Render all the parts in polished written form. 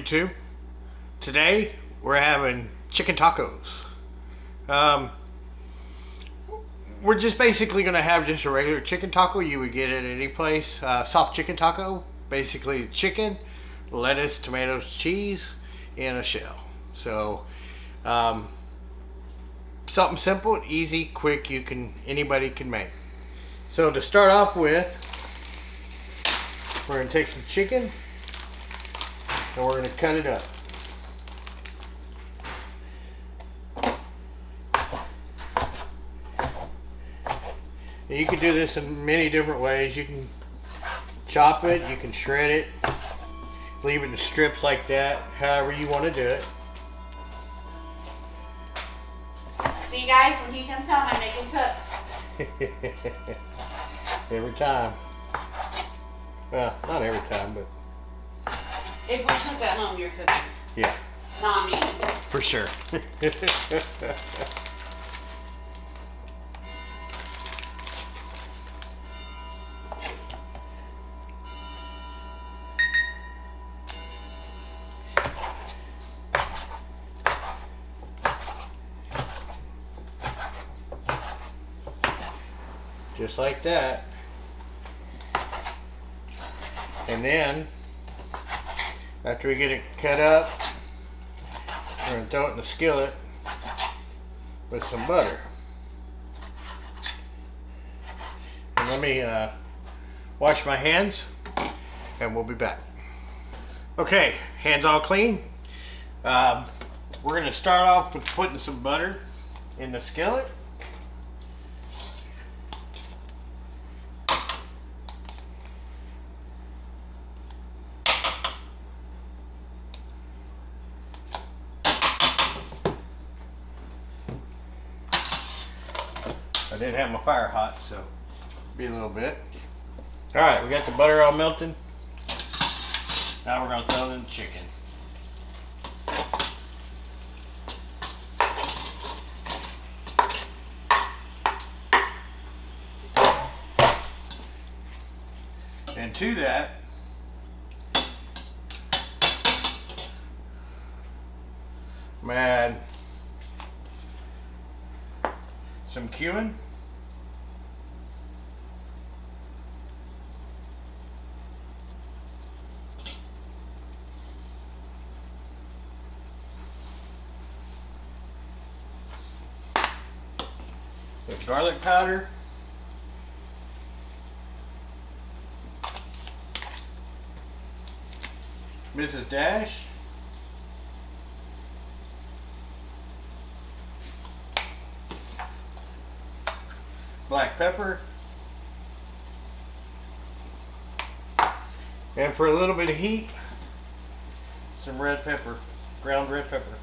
YouTube? Today we're having chicken tacos. We're just basically gonna have just a regular chicken taco you would get at any place. Soft chicken taco, basically chicken, lettuce, tomatoes, cheese, in a shell. So something simple, easy, quick, anybody can make. So to start off with, we're gonna take some chicken and we're gonna cut it up. And you can do this in many different ways. You can chop it, you can shred it, leave it in strips like that, however you want to do it. See, guys, when he comes home, I make him cook. Every time. Well, not every time, but If we cook at home, you're cooking. yeah, Not me. for sure. Just like that. And then, after we get it cut up, we're going to throw it in the skillet with some butter. And let me wash my hands and we'll be back. Okay, hands all clean. We're going to start off with putting some butter in the skillet. I didn't have my fire hot, so be a little bit. All right, we got the butter all melted. Now we're gonna throw in the chicken. And to that, I'm gonna add some cumin, with garlic powder, Mrs. Dash, black pepper, and for a little bit of heat, some red pepper, ground red pepper.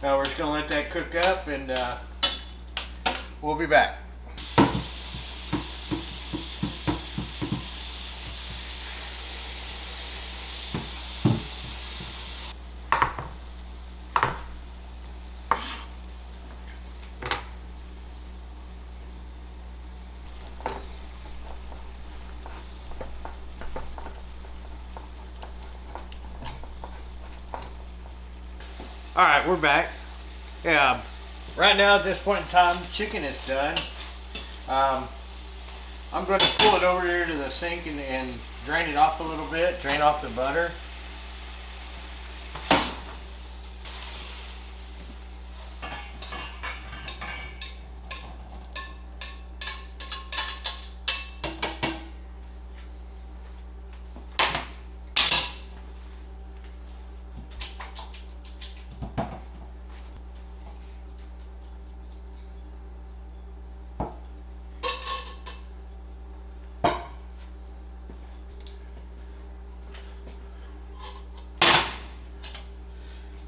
Now we're just going to let that cook up and we'll be back. All right, we're back. Yeah, right now at this point in time, chicken is done. I'm going to pull it over here to the sink and drain it off a little bit, drain off the butter.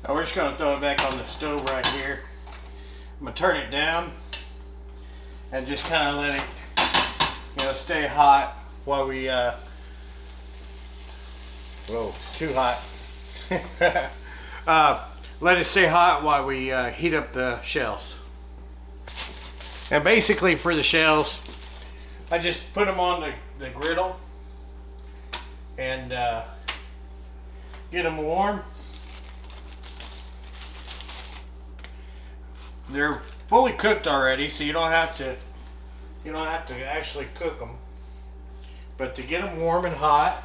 Now we're just going to throw it back on the stove right here. I'm going to turn it down and just kind of let it, stay hot while we, whoa, too hot. Let it stay hot while we heat up the shells. And basically for the shells, I just put them on the griddle and get them warm. They're fully cooked already, so you don't have to actually cook them. But to get them warm and hot,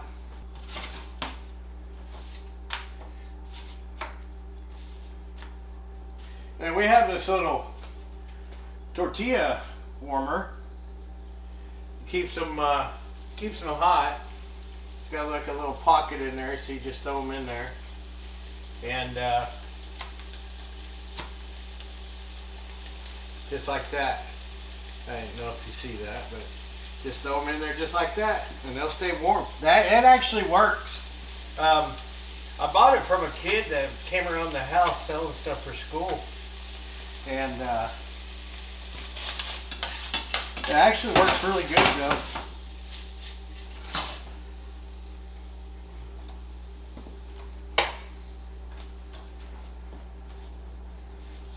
and we have this little tortilla warmer. Keeps them hot. It's got like a little pocket in there, so you just throw them in there, and just like that. I don't know if you see that, but just throw them in there just like that, and they'll stay warm. It actually works. I bought it from a kid that came around the house selling stuff for school, and it actually works really good though.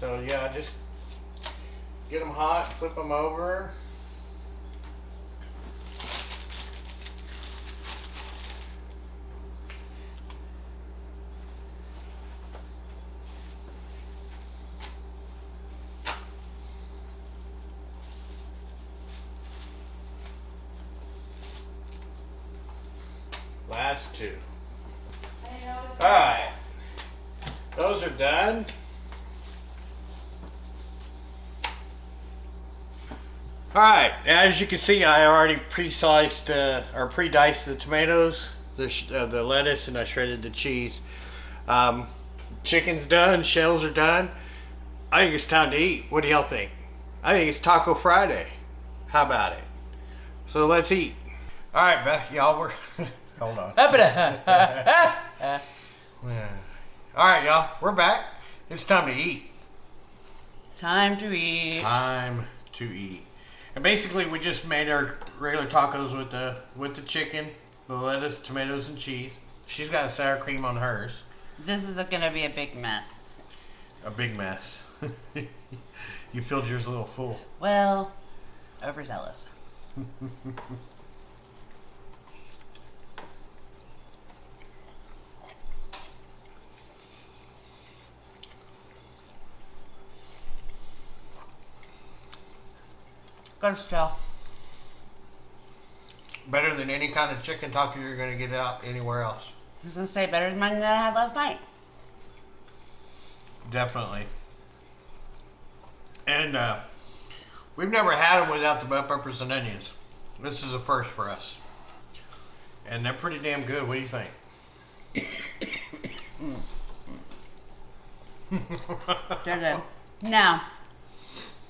So yeah, just get them hot, flip them over. Last two. Alright. Those are done. Alright, as you can see, I already pre-sliced or pre-diced the tomatoes, the lettuce, and I shredded the cheese. Chicken's done, shells are done. I think it's time to eat. What do y'all think? I think it's Taco Friday. How about it? So let's eat. Alright, Beth, y'all, we're... Hold on. Alright, y'all, we're back. It's time to eat. Time to eat. Time to eat. And basically, we just made our regular tacos with the chicken, the lettuce, tomatoes, and cheese. She's got sour cream on hers. This is gonna be a big mess. A big mess. You filled yours a little full. Well, overzealous. Good still. Better than any kind of chicken taco you're going to get out anywhere else. I was gonna say better than mine that I had last night. Definitely. And we've never had them without the bell peppers and onions. This is a first for us. And they're pretty damn good. What do you think? They're good. Now,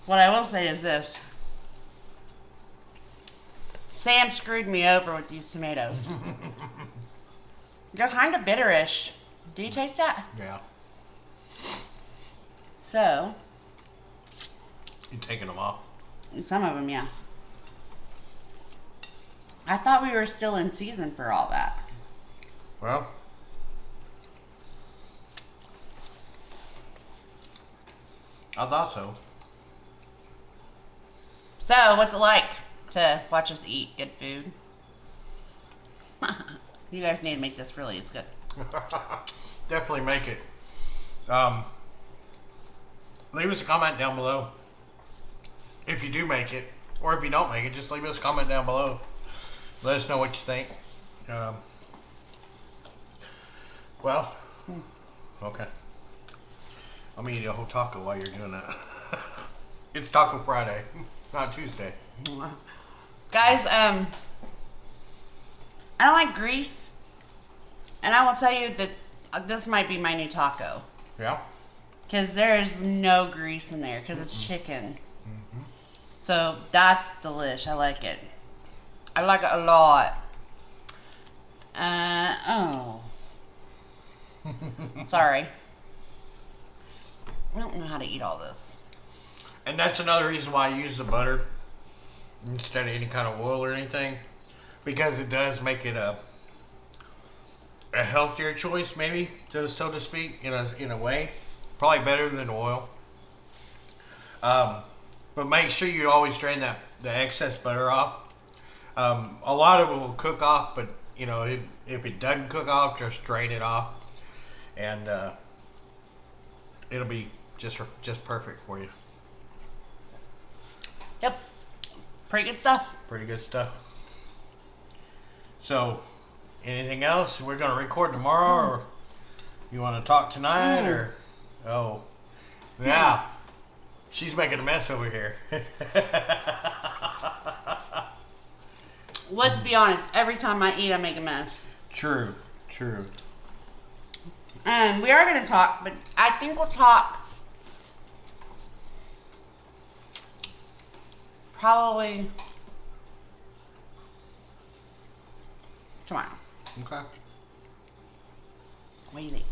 what I will say is this. Sam screwed me over with these tomatoes. They're kind of bitterish. Do you taste that? Yeah. So, You taking them off? some of them, yeah. I thought we were still in season for all that. Well, I thought so. So, what's it like to watch us eat good food? You guys need to make this really, it's good. Definitely make it. Leave us a comment down below if you do make it, or if you don't make it. Just leave us a comment down below. Let us know what you think. Well, okay. I'm gonna eat a whole taco while you're doing that. It's Taco Friday, not Tuesday. Guys, I don't like grease. And I will tell you that this might be my new taco. Yeah. Because there is no grease in there because it's chicken. So that's delish. I like it. I like it a lot. Sorry. I don't know how to eat all this. And that's another reason why I use the butter instead of any kind of oil or anything, because it does make it a healthier choice, maybe, so to speak, in a way. Probably better than oil. But make sure you always drain the excess butter off A lot of it will cook off, but you know, if it doesn't cook off, just drain it off, and it'll be just perfect for you. Yep. Pretty good stuff. Pretty good stuff. So, anything else? We're gonna record tomorrow, or you want to talk tonight, or yeah, she's making a mess over here. Let's be honest. Every time I eat, I make a mess. True. We are going to talk, but I think we'll talk probably tomorrow. Okay. What do you think?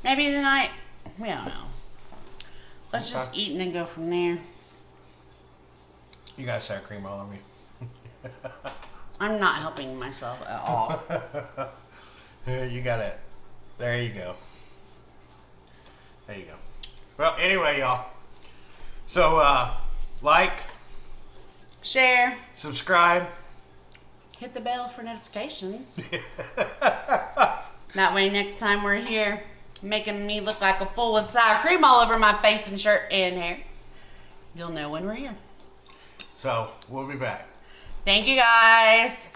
Maybe tonight? We don't know. Let's just Okay. eat and then go from there. You got sour cream all on me. I'm not helping myself at all. You got it. There you go. There you go. Well, anyway, y'all. So, like, Share. subscribe. Hit the bell for notifications. That way next time we're here making me look like a fool with sour cream all over my face and shirt and hair, you'll know when we're here. So, we'll be back. Thank you guys.